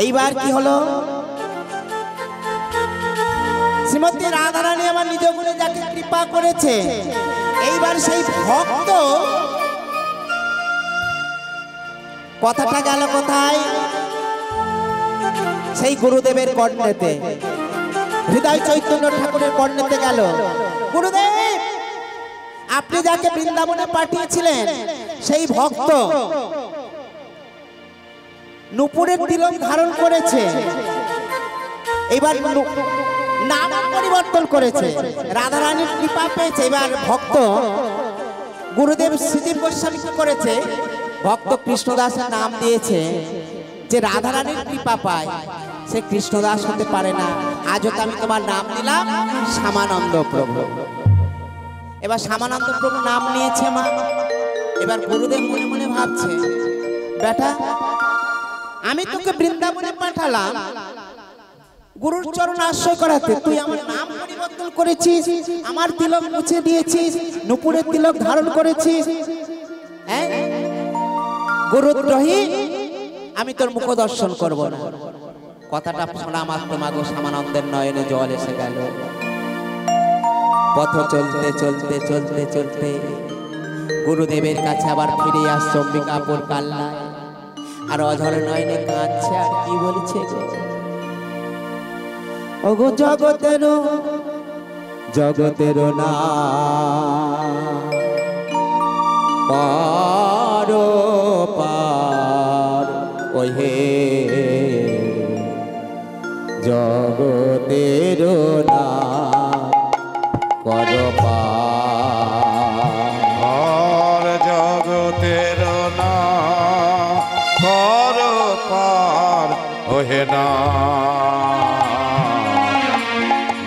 এইবার কি হলো, শ্রীমতী রাধারানী আমার নিজ গুণে যাকে কৃপা করেছে, এইবার সেই ভক্ত কথাটা গেল কোথায়, সেই গুরুদেবের কর্ণেতে, হৃদয় চৈতন্য ঠাকুরের কর্ণেতে গেল। গুরুদেব, আপনি যাকে বৃন্দাবনে পাঠিয়েছিলেন সেই ভক্ত নূপুরের তিলক ধারণ করেছে, এবার নাম পরিবর্তন করেছে, রাধারানীর কৃপা পেয়েছে। এবার ভক্ত গুরুদেব শ্রীজীব গোস্বামী কি করেছে, ভক্ত কৃষ্ণদাসের নাম দিয়েছে, যে রাধারানীর কৃপা পায় সে কৃষ্ণদাস হতে পারে না। আজও তো আমি তোমার নাম দিলাম শ্যামানন্দ প্রভু। এবার শ্যামানন্দ প্রভু নাম নিয়েছে মা। এবার গুরুদেব মনে মনে ভাবছে, বেটা আমি তোকে বৃন্দাবনে পাঠালাম গুরুর চরণ আশ্রয় করাতে, তুই আমার নাম পরিবর্তন করেছিস, আমার তিলক মুছে দিয়েছিস, নূপুরের তিলক ধারণ করেছিস, হ্যাঁ গুরুদ্রোহী, আমি তোর মুখ দর্শন করব না। কথাটা শোনা মাত্র মাগো শ্যামানন্দের নয়নে জল এসে গেল। পথ চলতে চলতে চলতে চলতে গুরুদেবের কাছে আবার ফিরে আসছে অম্বিকাপুর কাল্লায়, আর অঝর নয়নে কাঁদছে, আর কি বলছে, ওগো জগতের না পার পার ওহে, জগতের না কর আর জগতের না কর পার ওহে না,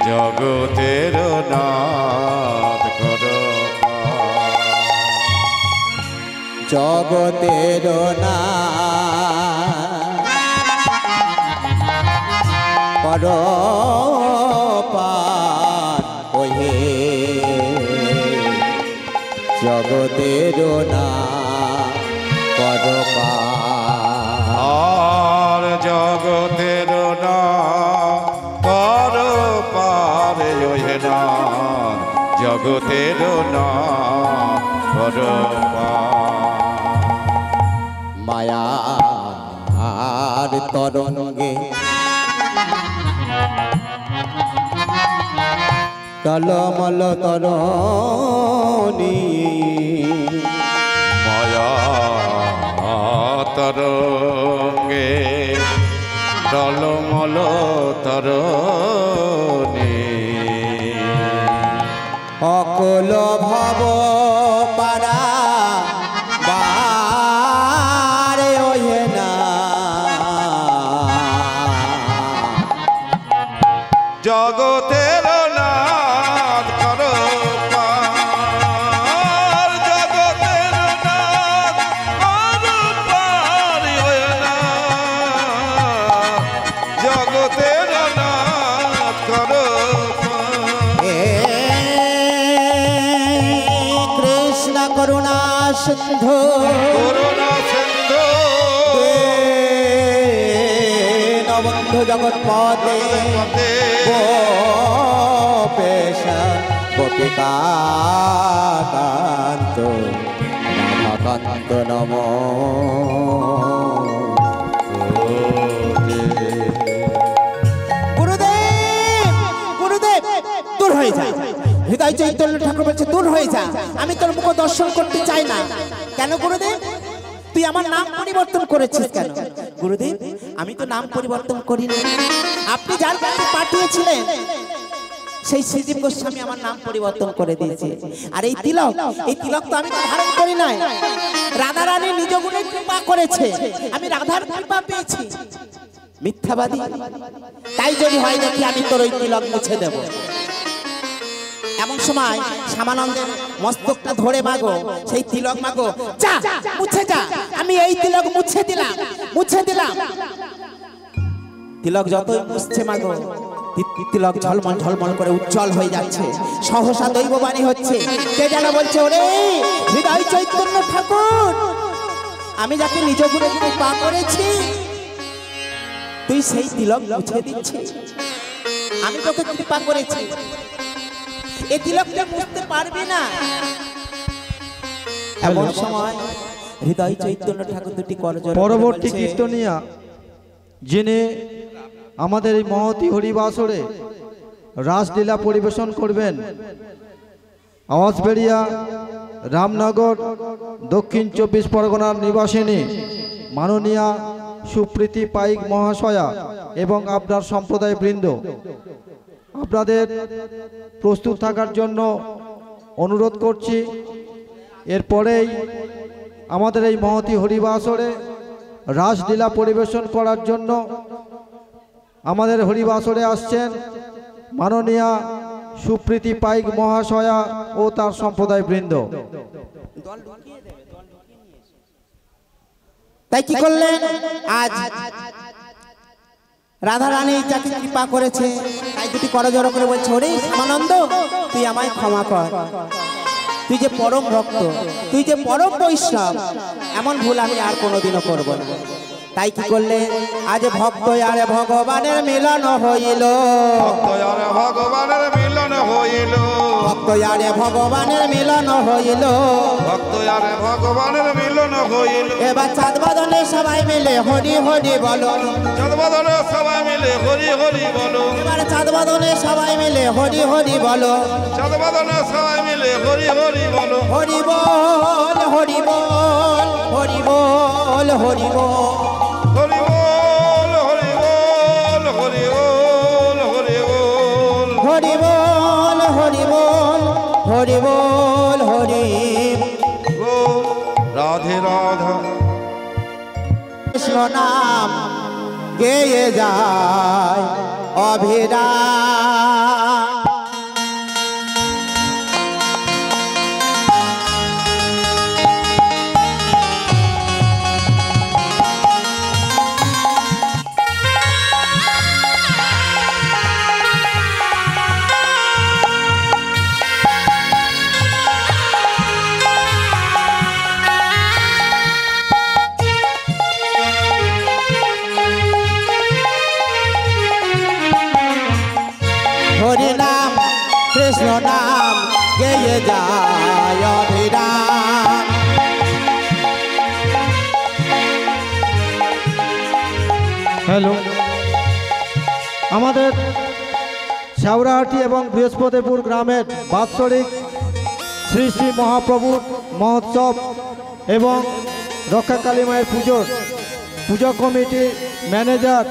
জগতের নাথ কর জগতের না পর পার ওহে, জগতের না পর পার। আর জগতের না কর পার ওহে না, জগতের না কর পার। মায়ার তরঙ্গে টলমল তরণী, মায়া তরঙ্গে টলমল তরণী, অকল ভব পারা বারে ওহে না, জগতের নাথ কর পার, জগতের নাথ কর পার ওহে না, জগতের নাথ কর পার। কৃষ্ণ করুণা সিন্ধু করুণা সিন্ধু বন্ধু জগৎ পদে পদে গোপেশা গোপিকা কান্ত রাধাকান্ত নম। গুরুদেব গুরুদেব দূর হয়ে যা, হৃদয় চৈতন্য ঠাকুর বলছে দূর হয়ে যা, আমি তোর মুখ দর্শন করতে চাই না। কেন গুরুদেব, তুই আমার নাম পরিবর্তন করেছিস কেন? গুরুদেব আমি তো নাম পরিবর্তন করিনি, আপনি যার কাছে পাঠিয়েছিলেন সেই শ্রীজীব গোস্বামী আমার নাম পরিবর্তন করে দিয়েছে। আর এই তিলক তো আমি তো ধারণ করি নাই, রাধারানী নিজ গুণে কৃপা করেছে, আমি রাধার কৃপা পেয়েছি। মিথ্যাবাদী, তাই যদি হয় দেখি আমি তোর ওই তিলক মুছে দেব। এমন সময় শ্যামানন্দের মস্তকটা ধরে মাগো, সেই তিলক মাগো, যা মুছে যা, আমি এই তিলক মুছে দিলাম, মুছে দিলাম। তিলক যতই মুছছে মাগো, তিলক ঝলমল ঝলমল করে উজ্জ্বল হয়ে যাচ্ছে। সহসা দৈববাণী হচ্ছে, কে যেন বলছে, ওরে হৃদয় চৈতন্য ঠাকুর, আমি যাকে নিজ গুণে কৃপা করেছি তুই সেই তিলক মুছে দিচ্ছিস। আমি তোকে কৃপা করেছি, এই তিলকটা মুছতে পারবি না। এমন সময় হৃদয় চৈতন্য ঠাকুর দুটি করজোড়ে পরবর্তী বলছে, কীর্তনিয়া যিনি আমাদের এই মহতী হরিবাসরে রাসলীলা পরিবেশন করবেন, আওয়াজবেড়িয়া রামনগর দক্ষিণ 24 পরগনার নিবাসিনী মাননীয়া সুপ্রীতি পাইক মহাশয়া এবং আপনার সম্প্রদায় বৃন্দ, আপনাদের প্রস্তুত থাকার জন্য অনুরোধ করছি। এরপরেই আমাদের এই মহতী হরিবাসরে রাসলীলা পরিবেশন করার জন্য আমাদের হরিবাসরে আসছেন মাননীয়া সুপ্রীতি পাইক মহাশয়া ও তার সম্প্রদায় বৃন্দ। তাই কি করলেন, আজ রাধা রানী যাকে কৃপা করেছে তাই দুটি করজোড়ে করে বলছে, ওরে শ্যামানন্দ তুই আমায় ক্ষমা কর, তুই যে পরম ভক্ত, তুই যে পরম বৈষ্ণব, এমন ভুল আমি আর কোনোদিনও করব না। তাই কি করলে, আজ ভক্ত আরে ভগবানের মিলন হইল, ভক্ত আরে ভগবানের মিলন হইল, ভক্ত আরে ভগবানের মিলন হইল, ভক্ত আরে ভগবানের মিলন হইল। এবার চাঁদ বাদলে সবাই মিলে হরি হরি বলো, চাঁদ বাদলে সবাই মিলে হরি হরি বলো, এবার চাঁদ বাদলে সবাই মিলে হরি হরি বলো, চাঁদ বাদলে সবাই মিলে হরি হরি বলো। হরি বল হরি বল হরি বল হরি বল, হরি বল হরি বল হরি বল হরি বল, হরি বল হরি বল হরি বল হরি বল। রাধে রাধা কৃষ্ণ নাম গেয়ে যায় অভিরাম, হরি নাম কৃষ্ণ নাম গেয়ে যায় অভিরাম। হ্যালো, আমাদের শেওড়াহাটি এবং বৃহস্পতিপুর গ্রামের বাৎসরিক শ্রী শ্রী মহাপ্রভুর মহোৎসব এবং রক্ষাকালী মায়ের পুজো কমিটির ম্যানেজার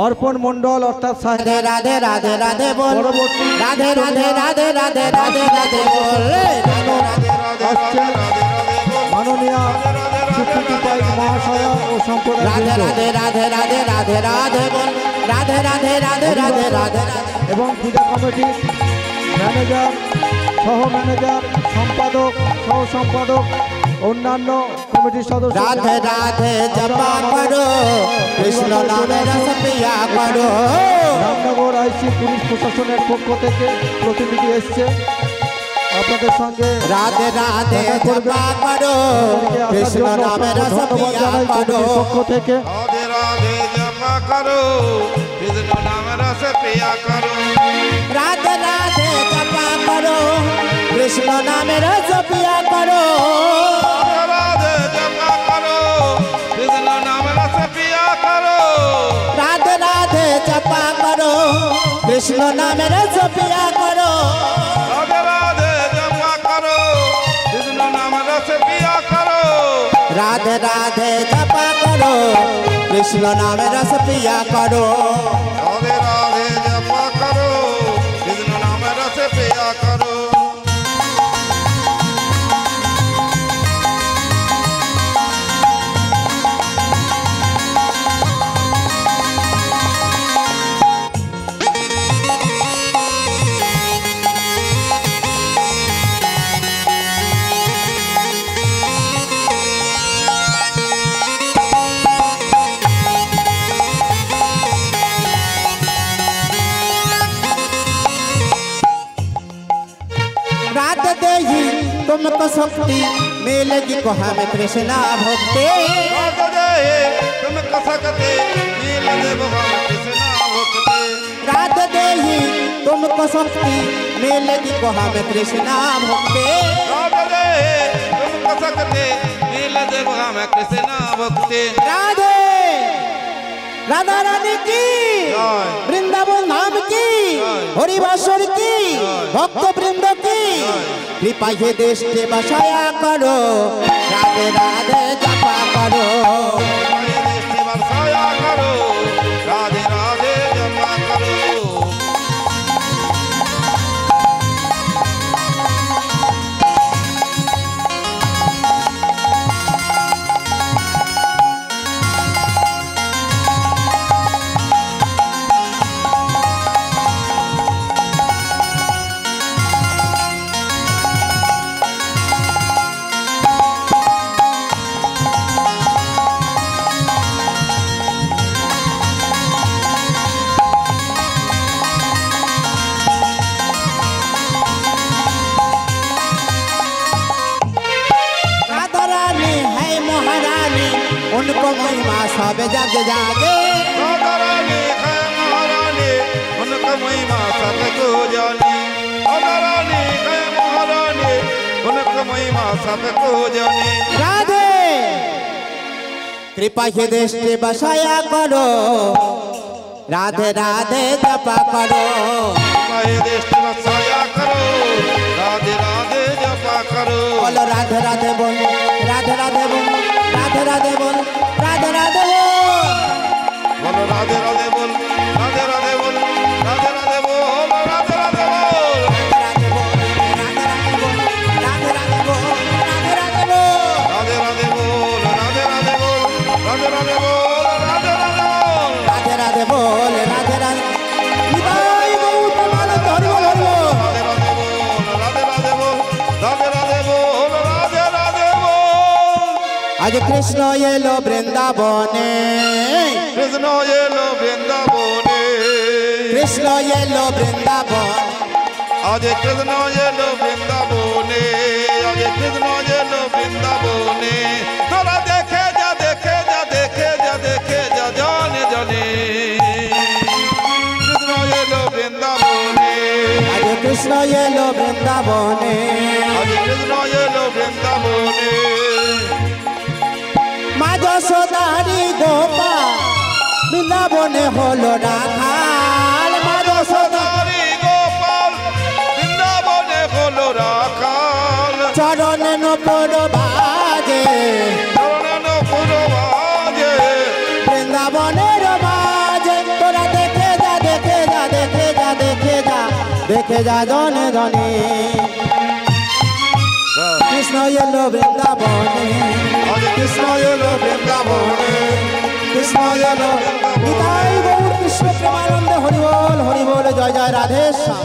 অর্পণ মণ্ডল অর্থাৎ সাহেব রাধে রাধে রাধে বল, পরবর্তী রাধে রাধে রাধে রাধে রাধে রাধে বল, আসছেন মাননীয়া সুপ্রীতি পাইক মহাশয়া ও সম্প্রদায় রাধে বৃন্দ রাধে রাধে রাধে রাধে রাধে বল, রাধে রাধে রাধে রাধে রাধে এবং পূজা কমিটির ম্যানেজার, সহ ম্যানেজার, সম্পাদক, সহ সম্পাদক, অন্যান্য কমিটির সদস্য। রাধে রাধে জপা করো, কৃষ্ণ নামে রস পিয়া করো। রামনগর আইসি পুলিশ প্রশাসনের পক্ষ থেকে প্রতিনিধি এসছে আপনাদের সঙ্গে রাধে রাধে জপা করো, কৃষ্ণ নামে রস ধন্যবাদ পিয়া জানাই করো। কমিটির পক্ষ থেকে। রাধে রাধে জপা করো, কৃষ্ণ নাম রস পিয়া করো। রাধে রাধে জপা করো, কৃষ্ণ নামে রস পিয়া করো। রাধে জপা করো, কৃষ্ণ নাম রস পিয়া করো। রাধে রাধে জপা করো, কৃষ্ণ নামে রস পিয়া করো। রাধে রাধে জপা করো, কৃষ্ণ নাম রস পিয়া করো। রাধে রাধে জপা করো, কৃষ্ণ নামে রস পিয়া করো। রাধে রাধে জপা করো, কৃষ্ণ নাম রস পিয়া করো। शक्ति मिलेगी को हमें कृष्णा भक्ति। राधा दे तुमको शक्ति मिल देव हम कृष्णा भक्ति। राधा दे तुमको शक्ति मिलेगी को हमें कृष्णा भक्ति। राधा दे तुमको शक्ति मिल देव हम कृष्णा भक्ति। राधे राधा रानी की जय। वृंदावन धाम की हरिवासर की भक्त वृंद की कृपा ये देश के बसाया करो। राधे राधे जपा करो। हमारे देश की वर्षाया करो। राधे राधे जपा करो। उनको महिमा सब जग जागे। राधा रानी है महारानी उनको महिमा सबको जानी। राधा रानी है महारानी उनको महिमा सबको जानी। राधे कृपा के देश के बसाया करो। राधे राधे जपा करो। हमारे देश की वर्षाया करो। राधे राधे जपा करो। बोलो राधे राधे बोल। राधे राधे बोल। राधे राधे बोल। राधे राधे बोल। बोलो राधे राधे बोल। राधे राधे बोल। राधे राधे बोल। राधे राधे बोल। राधे राधे बोल। राधे राधे बोल। राधे राधे बोल। राधे राधे बोल। राधे राधे बोल। राधे राधे बोल। राधे राधे बोल। राधे राधे बोल। राधे राधे निभाई बहुत मानो धरि बोल हरि बोल। राधे राधे बोल। राधे राधे बोल। राधे राधे बोल। राधे राधे बोल। आज कृष्ण एलो वृंदावने। कृष्ण एलो वृंदावने। कृष्ण एलो वृंदावन। आज कृष्ण एलो वृंदावने। आज कृष्ण एलो वृंदावने। तोरा देखे जा देखे जा देखे जा देखे जा जाने जाने। कृष्ण एलो वृंदावने। आज कृष्ण एलो वृंदावने। आज कृष्ण एलो वृंदावने। মা যশোদারি গোপা বৃন্দাবনে হলো রাখাল। মা যশোদা হরি গোপাল বৃন্দাবনে হলো রাখাল। চরণে নপর বাজে চরণ পুরবাজে। বৃন্দাবনের মাঝে। তোরা দেখে যা দেখে যা দেখে যা দেখে যা দেখে যা জনে জনে। কৃষ্ণ এলো বৃন্দাবনে। কৃষ্ণ এলো বৃন্দাবনে। কৃষ্ণ এলো নিতাই গৌর কৃষ্ণ প্রেমানন্দে হরি বল জয় জয় রাধেশ্যাম।